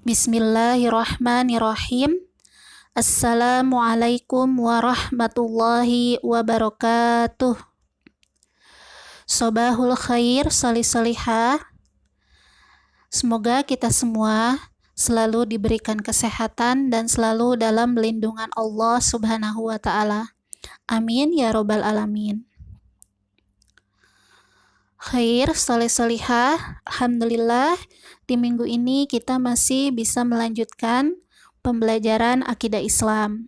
Bismillahirrahmanirrahim. Assalamualaikum warahmatullahi wabarakatuh. Sobahul khair, solih-solihah. Semoga kita semua selalu diberikan kesehatan dan selalu dalam lindungan Allah Subhanahu wa Ta'ala. Amin ya Robbal Alamin. Khair, solih-solihah. Alhamdulillah, di minggu ini kita masih bisa melanjutkan pembelajaran akidah Islam.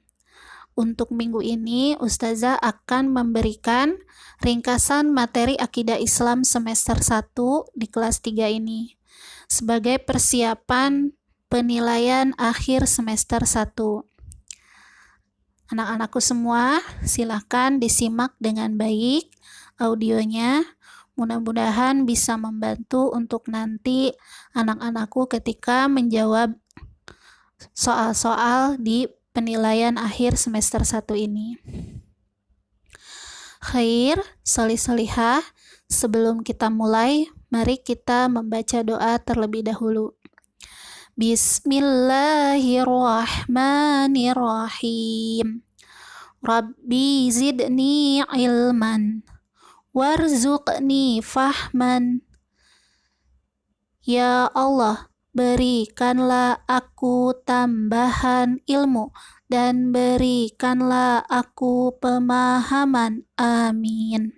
Untuk minggu ini, Ustazah akan memberikan ringkasan materi akidah Islam semester 1 di kelas 3 ini sebagai persiapan penilaian akhir semester 1. Anak-anakku semua, silakan disimak dengan baik audionya. Mudah-mudahan bisa membantu untuk nanti anak-anakku ketika menjawab soal-soal di penilaian akhir semester 1 ini. Khair, solih-solihah, sebelum kita mulai, mari kita membaca doa terlebih dahulu. Bismillahirrahmanirrahim. Rabbi zidni ilman warzuqni fahman. Ya Allah, berikanlah aku tambahan ilmu dan berikanlah aku pemahaman. Amin.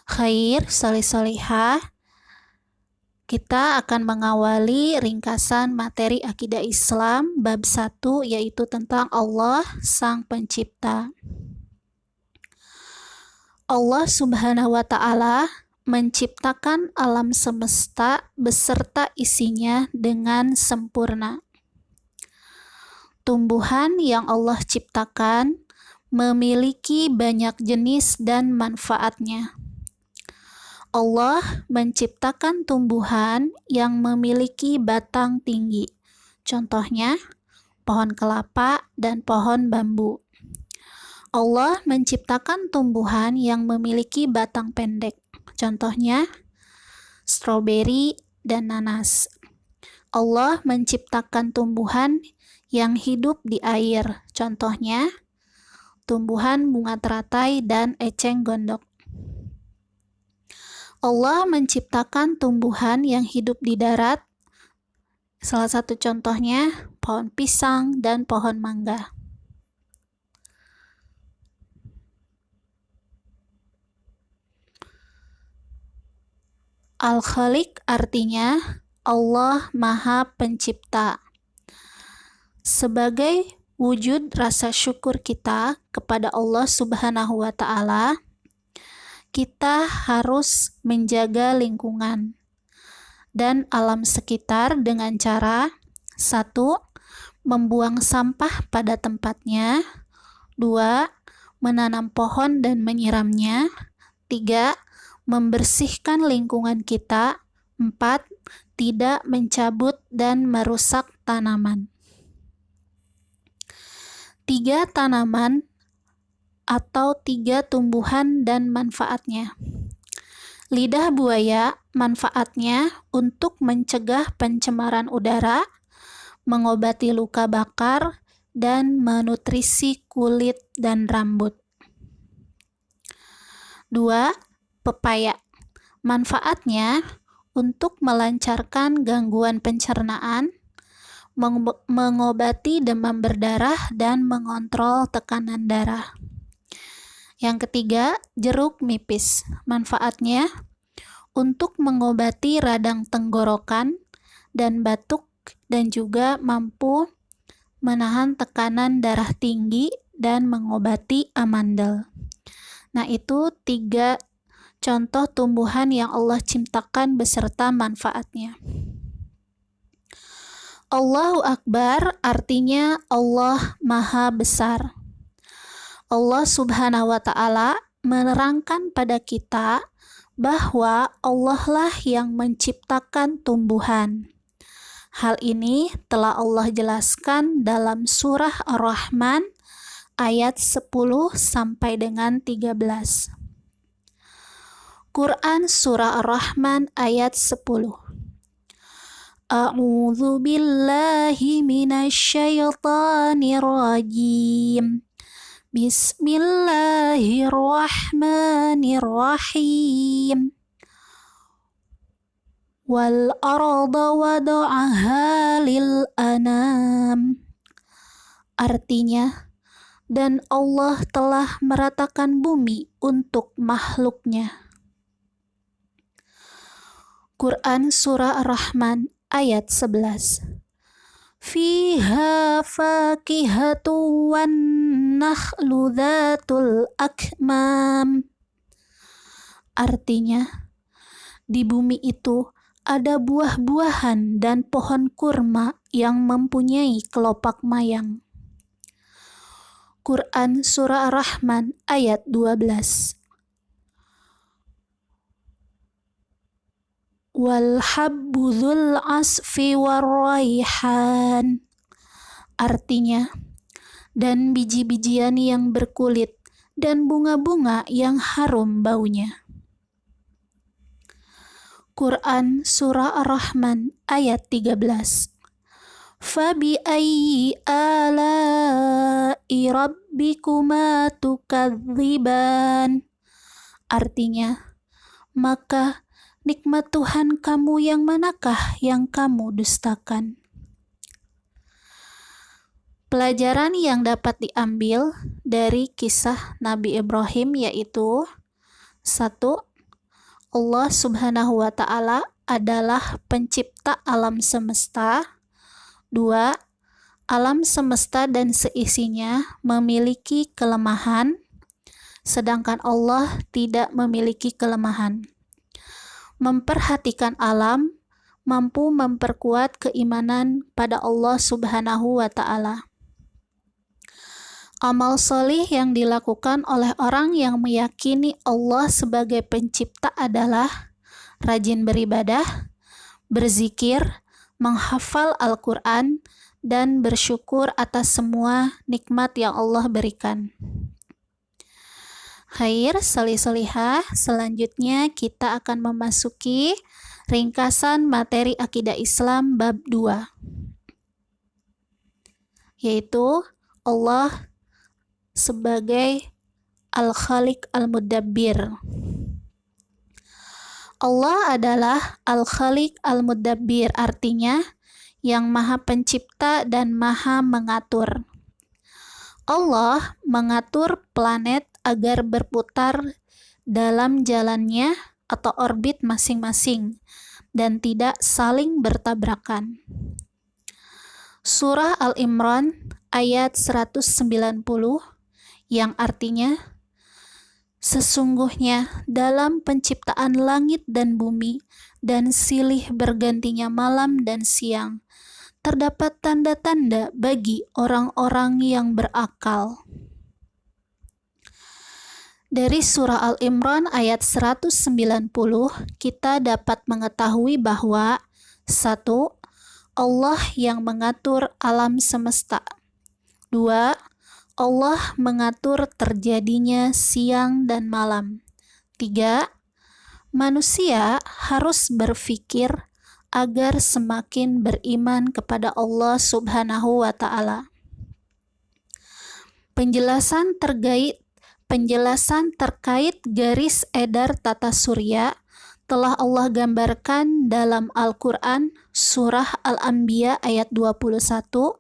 Khair, solih-solihah. Kita akan mengawali ringkasan materi akidah Islam bab 1, yaitu tentang Allah Sang Pencipta. Allah Subhanahu wa Ta'ala menciptakan alam semesta beserta isinya dengan sempurna. Tumbuhan yang Allah ciptakan memiliki banyak jenis dan manfaatnya. Allah menciptakan tumbuhan yang memiliki batang tinggi, contohnya pohon kelapa dan pohon bambu. Allah menciptakan tumbuhan yang memiliki batang pendek, contohnya stroberi dan nanas. Allah menciptakan tumbuhan yang hidup di air, contohnya tumbuhan bunga teratai dan eceng gondok. Allah menciptakan tumbuhan yang hidup di darat, salah satu contohnya pohon pisang dan pohon mangga. Al-Khaliq artinya Allah Maha Pencipta. Sebagai wujud rasa syukur kita kepada Allah Subhanahu wa Ta'ala, kita harus menjaga lingkungan dan alam sekitar dengan cara 1. Membuang sampah pada tempatnya, 2. Menanam pohon dan menyiramnya, 3. Membersihkan lingkungan kita, 4. Tidak mencabut dan merusak tanaman. 3 tanaman atau 3 tumbuhan dan manfaatnya. Lidah buaya manfaatnya untuk mencegah pencemaran udara, mengobati luka bakar, dan menutrisi kulit dan rambut. 2. Pepaya. Manfaatnya untuk melancarkan gangguan pencernaan, mengobati demam berdarah, dan mengontrol tekanan darah. Yang ketiga, jeruk nipis. Manfaatnya untuk mengobati radang tenggorokan dan batuk, dan juga mampu menahan tekanan darah tinggi dan mengobati amandel. Nah, itu 3 contoh tumbuhan yang Allah ciptakan beserta manfaatnya. Allahu Akbar artinya Allah Maha Besar. Allah Subhanahu wa Ta'ala menerangkan pada kita bahwa Allah lah yang menciptakan tumbuhan. Hal ini telah Allah jelaskan dalam surah Ar-Rahman ayat 10 sampai dengan 13. Quran Surah Ar-Rahman ayat 10. A'udzu billahi minasyaitonir rajim. Bismillahirrahmanirrahim. Wal arda wada'aha lil anam. Artinya, dan Allah telah meratakan bumi untuk makhluknya. Quran Surah Ar-Rahman ayat 11. Fiha fakihatu wan nakhlu dhatul akmam. Artinya, di bumi itu ada buah-buahan dan pohon kurma yang mempunyai kelopak mayang. Quran Surah Ar-Rahman ayat 12. Wal habbu dzul asfi warraihan. Artinya, dan biji-bijian yang berkulit dan bunga-bunga yang harum baunya. Quran Surah Ar-Rahman ayat 13. Fabi ayyi ala'i rabbikuma tukadziban. Artinya, maka nikmat Tuhan kamu yang manakah yang kamu dustakan? Pelajaran yang dapat diambil dari kisah Nabi Ibrahim yaitu 1. Allah Subhanahu wa Ta'ala adalah pencipta alam semesta. 2. Alam semesta dan seisinya memiliki kelemahan, sedangkan Allah tidak memiliki kelemahan. Memperhatikan alam mampu memperkuat keimanan pada Allah Subhanahu wa Ta'ala. Amal solih yang dilakukan oleh orang yang meyakini Allah sebagai pencipta adalah rajin beribadah, berzikir, menghafal Al-Quran, dan bersyukur atas semua nikmat yang Allah berikan. Khair, solih-solihah, selanjutnya kita akan memasuki ringkasan materi akidah Islam bab 2, yaitu Allah sebagai Al-Khaliq Al-Mudabbir. Allah adalah Al-Khaliq Al-Mudabbir, artinya yang maha pencipta dan maha mengatur. Allah mengatur planet agar berputar dalam jalannya atau orbit masing-masing dan tidak saling bertabrakan. Surah Al-Imran ayat 190 yang artinya, sesungguhnya dalam penciptaan langit dan bumi dan silih bergantinya malam dan siang, terdapat tanda-tanda bagi orang-orang yang berakal. Dari surah Al-Imran ayat 190, kita dapat mengetahui bahwa 1. Allah yang mengatur alam semesta. 2. Allah mengatur terjadinya siang dan malam. 3. Manusia harus berfikir agar semakin beriman kepada Allah Subhanahu wa Ta'ala. Penjelasan terkait garis edar tata surya telah Allah gambarkan dalam Al-Quran Surah Al-Anbiya ayat 21,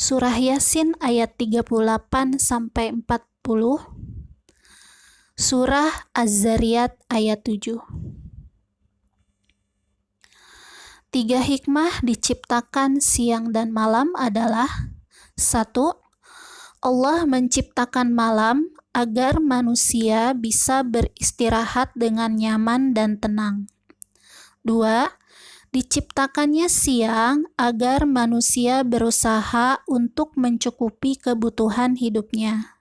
Surah Yasin ayat 38-40, Surah Az-Zariyat ayat 7. 3 hikmah diciptakan siang dan malam adalah 1. Allah menciptakan malam agar manusia bisa beristirahat dengan nyaman dan tenang. 2. Diciptakannya siang agar manusia berusaha untuk mencukupi kebutuhan hidupnya.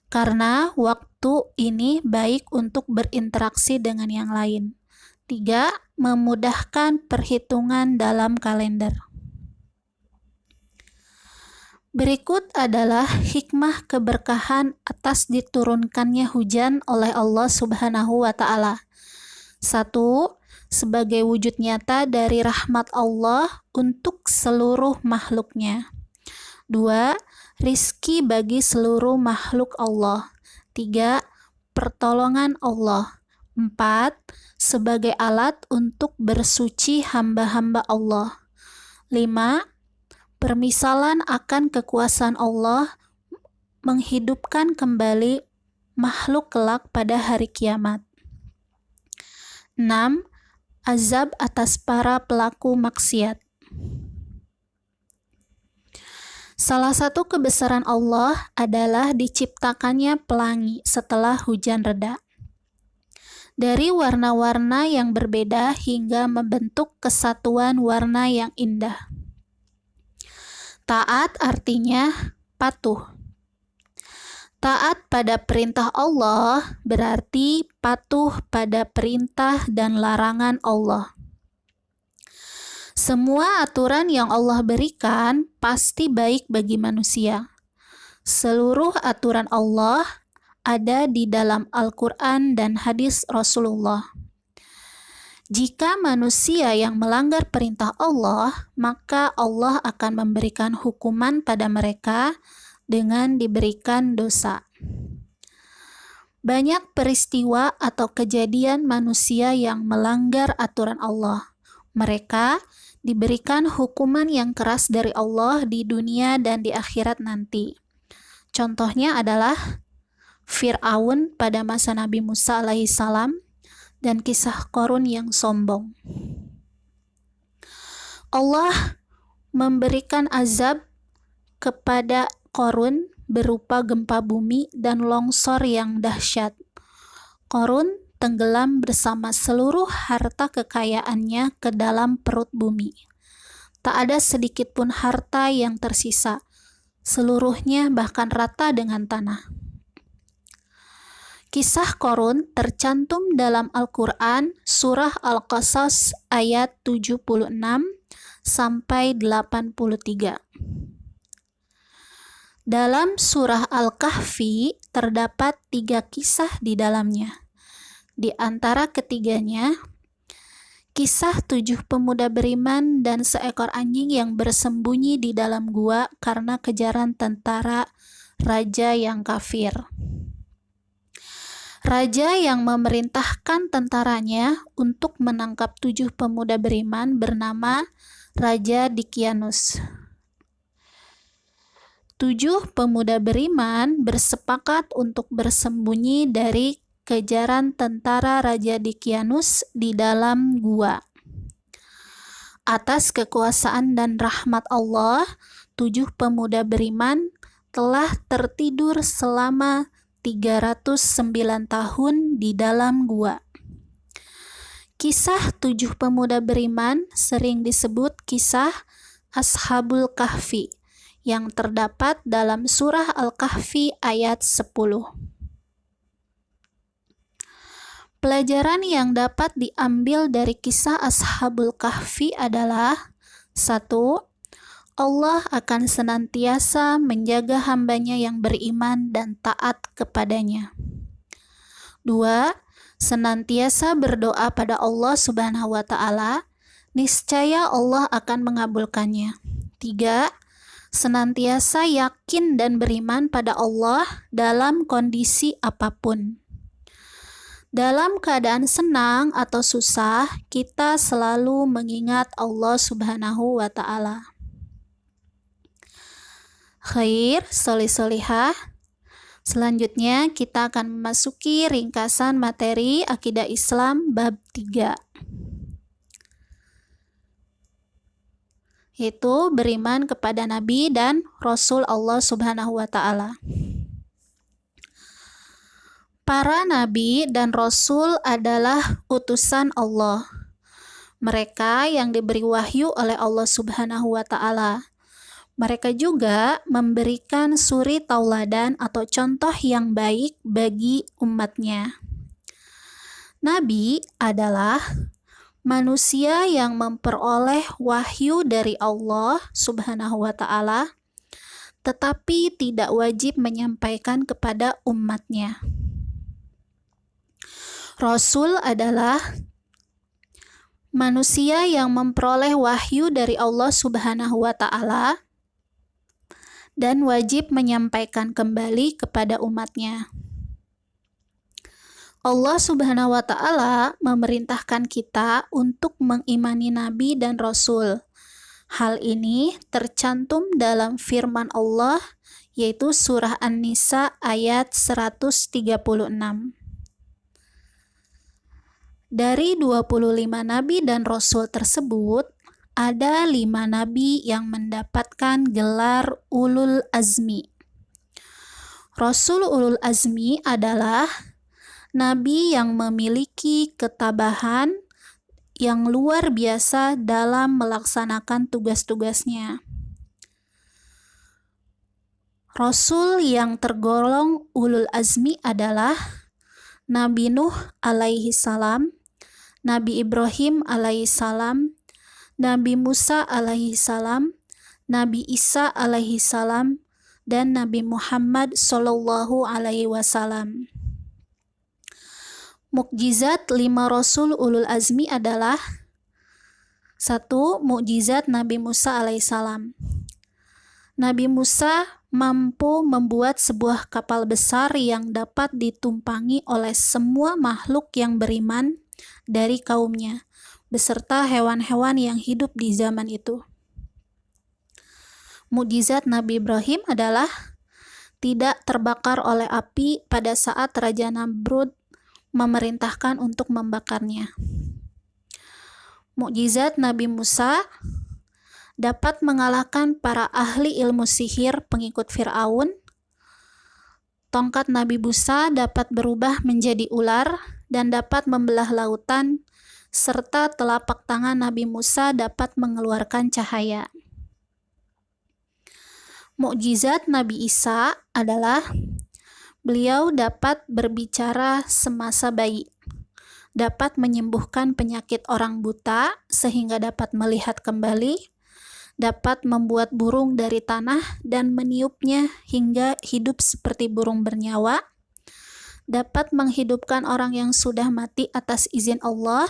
Karena waktu ini baik untuk berinteraksi dengan yang lain. 3. Memudahkan perhitungan dalam kalender. Berikut adalah hikmah keberkahan atas diturunkannya hujan oleh Allah Subhanahu wa Ta'ala. 1. sebagai wujud nyata dari rahmat Allah untuk seluruh makhluknya. 2. Rizki bagi seluruh makhluk Allah. 3. Pertolongan Allah. 4. Sebagai alat untuk bersuci hamba-hamba Allah. 5. Permisalan akan kekuasaan Allah menghidupkan kembali makhluk kelak pada hari kiamat. 6. Azab atas para pelaku maksiat. Salah satu kebesaran Allah adalah diciptakannya pelangi setelah hujan reda. Dari warna-warna yang berbeda hingga membentuk kesatuan warna yang indah. Taat artinya patuh. Taat pada perintah Allah berarti patuh pada perintah dan larangan Allah. Semua aturan yang Allah berikan pasti baik bagi manusia. Seluruh aturan Allah ada di dalam Al-Quran dan hadis Rasulullah. Jika manusia yang melanggar perintah Allah, maka Allah akan memberikan hukuman pada mereka dengan diberikan dosa. Banyak peristiwa atau kejadian manusia yang melanggar aturan Allah. Mereka diberikan hukuman yang keras dari Allah di dunia dan di akhirat nanti. Contohnya adalah Fir'aun pada masa Nabi Musa alaihissalam dan kisah Qarun yang sombong. Allah memberikan azab kepada Qarun berupa gempa bumi dan longsor yang dahsyat. Qarun tenggelam bersama seluruh harta kekayaannya ke dalam perut bumi. Tak ada sedikit pun harta yang tersisa. Seluruhnya bahkan rata dengan tanah. Kisah Qarun tercantum dalam Al-Quran surah Al-Qasas ayat 76 sampai 83. Dalam surah Al-Kahfi terdapat 3 kisah di dalamnya. Di antara ketiganya, kisah 7 pemuda beriman dan seekor anjing yang bersembunyi di dalam gua karena kejaran tentara raja yang kafir. Raja yang memerintahkan tentaranya untuk menangkap 7 pemuda beriman bernama Raja Dicyanus. 7 pemuda beriman bersepakat untuk bersembunyi dari kejaran tentara Raja Dicyanus di dalam gua. Atas kekuasaan dan rahmat Allah, 7 pemuda beriman telah tertidur selama 309 tahun di dalam gua. Kisah 7 pemuda beriman sering disebut kisah Ashabul Kahfi yang terdapat dalam surah Al-Kahfi ayat 10. Pelajaran yang dapat diambil dari kisah Ashabul Kahfi adalah 1. Allah akan senantiasa menjaga hambanya yang beriman dan taat kepadanya. 2. Senantiasa berdoa pada Allah Subhanahu wa Ta'ala, niscaya Allah akan mengabulkannya. 3. Senantiasa yakin dan beriman pada Allah dalam kondisi apapun. Dalam keadaan senang atau susah, kita selalu mengingat Allah Subhanahu wa Ta'ala. Khair, solih-solihah. Selanjutnya kita akan memasuki ringkasan materi Akidah Islam bab 3. Yaitu beriman kepada Nabi dan Rasul Allah Subhanahu wa Ta'ala. Para Nabi dan Rasul adalah utusan Allah. Mereka yang diberi wahyu oleh Allah Subhanahu wa Ta'ala. Mereka juga memberikan suri tauladan atau contoh yang baik bagi umatnya. Nabi adalah manusia yang memperoleh wahyu dari Allah Subhanahu wa Ta'ala, tetapi tidak wajib menyampaikan kepada umatnya. Rasul adalah Manusia yang memperoleh wahyu dari Allah Subhanahu wa Ta'ala dan wajib menyampaikan kembali kepada umatnya. Allah Subhanahu wa Ta'ala memerintahkan kita untuk mengimani nabi dan rasul. Hal ini tercantum dalam firman Allah, yaitu surah An-Nisa ayat 136. Dari 25 nabi dan rasul tersebut, ada 5 nabi yang mendapatkan gelar ulul azmi. Rasul ulul azmi adalah nabi yang memiliki ketabahan yang luar biasa dalam melaksanakan tugas-tugasnya. Rasul yang tergolong ulul azmi adalah Nabi Nuh alaihi salam, Nabi Ibrahim alaihi salam, Nabi Musa alaihi salam, Nabi Isa alaihi salam, dan Nabi Muhammad sallallahu alaihi wasallam. Mukjizat 5 Rasul ulul azmi adalah: 1. Mukjizat Nabi Musa alaihissalam. Nabi Musa mampu membuat sebuah kapal besar yang dapat ditumpangi oleh semua makhluk yang beriman dari kaumnya, beserta hewan-hewan yang hidup di zaman itu. Mukjizat Nabi Ibrahim adalah tidak terbakar oleh api pada saat Raja Namrud memerintahkan untuk membakarnya. Mukjizat Nabi Musa dapat mengalahkan para ahli ilmu sihir pengikut Fir'aun. Tongkat Nabi Musa dapat berubah menjadi ular dan dapat membelah lautan, serta telapak tangan Nabi Musa dapat mengeluarkan cahaya. Mukjizat Nabi Isa adalah beliau dapat berbicara semasa bayi, dapat menyembuhkan penyakit orang buta sehingga dapat melihat kembali, dapat membuat burung dari tanah dan meniupnya hingga hidup seperti burung bernyawa, dapat menghidupkan orang yang sudah mati atas izin Allah,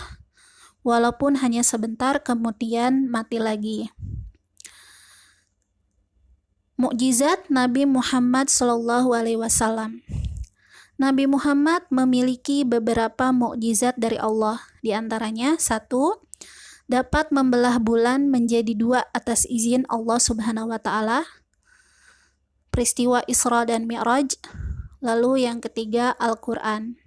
walaupun hanya sebentar kemudian mati lagi. Mukjizat Nabi Muhammad SAW. Nabi Muhammad memiliki beberapa mukjizat dari Allah. Di antaranya, 1. Dapat membelah bulan menjadi 2 atas izin Allah Subhanahu wa Ta'ala. Peristiwa Isra dan Mi'raj. Lalu yang ketiga, Al-Quran.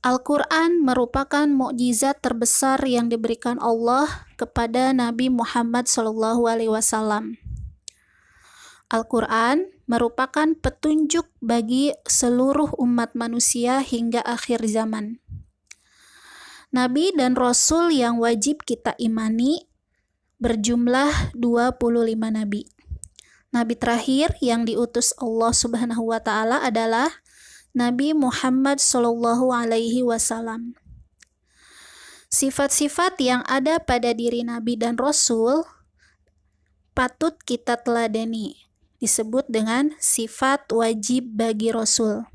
Al-Quran merupakan mukjizat terbesar yang diberikan Allah kepada Nabi Muhammad SAW. Al-Quran merupakan petunjuk bagi seluruh umat manusia hingga akhir zaman. Nabi dan Rasul yang wajib kita imani berjumlah 25 nabi. Nabi terakhir yang diutus Allah Subhanahu wa Ta'ala adalah Nabi Muhammad sallallahu alaihi wasallam. Sifat-sifat yang ada pada diri Nabi dan Rasul patut kita teladani, disebut dengan sifat wajib bagi Rasul.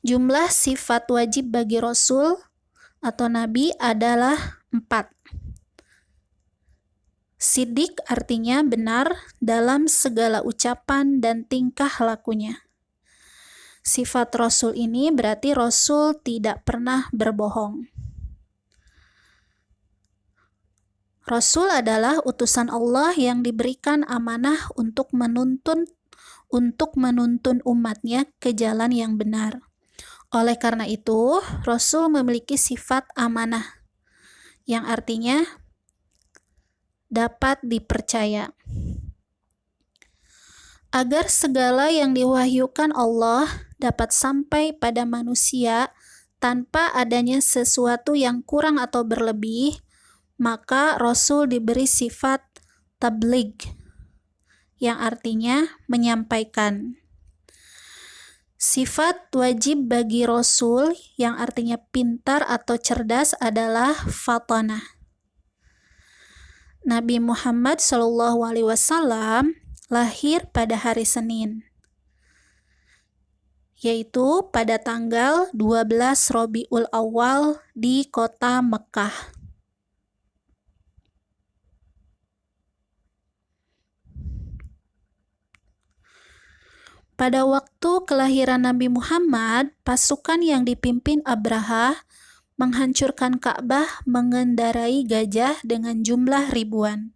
Jumlah sifat wajib bagi Rasul atau Nabi adalah 4. Siddiq artinya benar dalam segala ucapan dan tingkah lakunya. Sifat Rasul ini berarti Rasul tidak pernah berbohong. Rasul adalah utusan Allah yang diberikan amanah untuk menuntun umatnya ke jalan yang benar. Oleh karena itu, Rasul memiliki sifat amanah, yang artinya dapat dipercaya. Agar segala yang diwahyukan Allah dapat sampai pada manusia tanpa adanya sesuatu yang kurang atau berlebih, maka Rasul diberi sifat tabligh, yang artinya menyampaikan. Sifat wajib bagi Rasul yang artinya pintar atau cerdas adalah fatanah. Nabi Muhammad SAW lahir pada hari Senin, yaitu pada tanggal 12 Rabiul Awal di kota Mekah. Pada waktu kelahiran Nabi Muhammad, pasukan yang dipimpin Abraha menghancurkan Ka'bah mengendarai gajah dengan jumlah ribuan.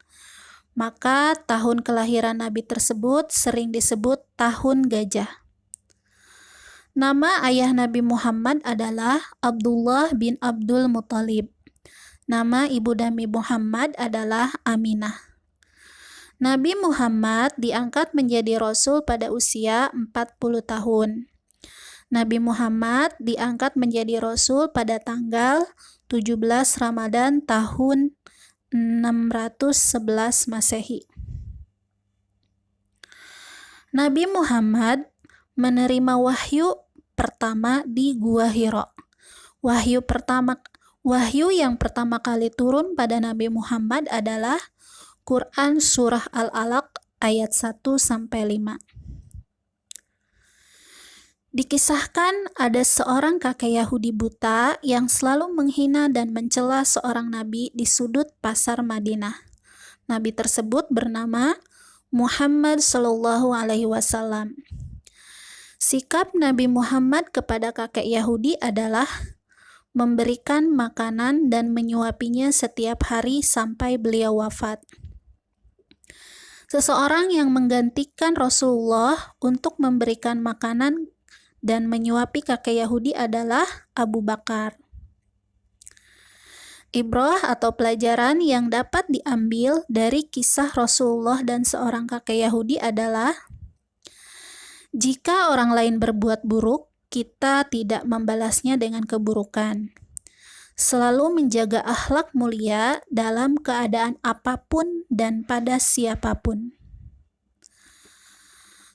Maka tahun kelahiran Nabi tersebut sering disebut tahun gajah. Nama ayah Nabi Muhammad adalah Abdullah bin Abdul Muthalib. Nama ibu Nabi Muhammad adalah Aminah. Nabi Muhammad diangkat menjadi Rasul pada usia 40 tahun. Nabi Muhammad diangkat menjadi Rasul pada tanggal 17 Ramadan tahun 611 Masehi. Nabi Muhammad menerima wahyu pertama di Gua Hira. Wahyu yang pertama kali turun pada Nabi Muhammad adalah Quran Surah Al-Alaq ayat 1-5. Dikisahkan ada seorang kakek Yahudi buta yang selalu menghina dan mencela seorang nabi di sudut pasar Madinah. Nabi tersebut bernama Muhammad Shallallahu Alaihi Wasallam. Sikap Nabi Muhammad kepada kakek Yahudi adalah memberikan makanan dan menyuapinya setiap hari sampai beliau wafat. Seseorang yang menggantikan Rasulullah untuk memberikan makanan dan menyuapi kakek Yahudi adalah Abu Bakar. Ibrah atau pelajaran yang dapat diambil dari kisah Rasulullah dan seorang kakek Yahudi adalah jika orang lain berbuat buruk, kita tidak membalasnya dengan keburukan. Selalu menjaga akhlak mulia dalam keadaan apapun dan pada siapapun.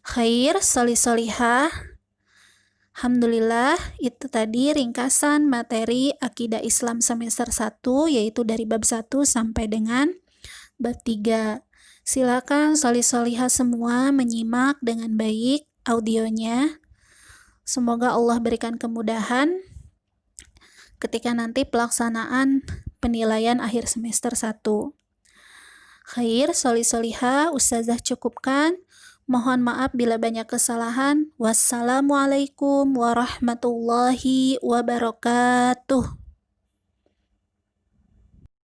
Khair, solih-solihah. Alhamdulillah, itu tadi ringkasan materi Akidah Islam semester 1, yaitu dari bab 1 sampai dengan bab 3. Silakan solih-solihah semua menyimak dengan baik audionya. Semoga Allah berikan kemudahan ketika nanti pelaksanaan penilaian akhir semester 1. Khair, solih-solihah, Ustazah cukupkan. Mohon maaf bila banyak kesalahan. Wassalamualaikum warahmatullahi wabarakatuh.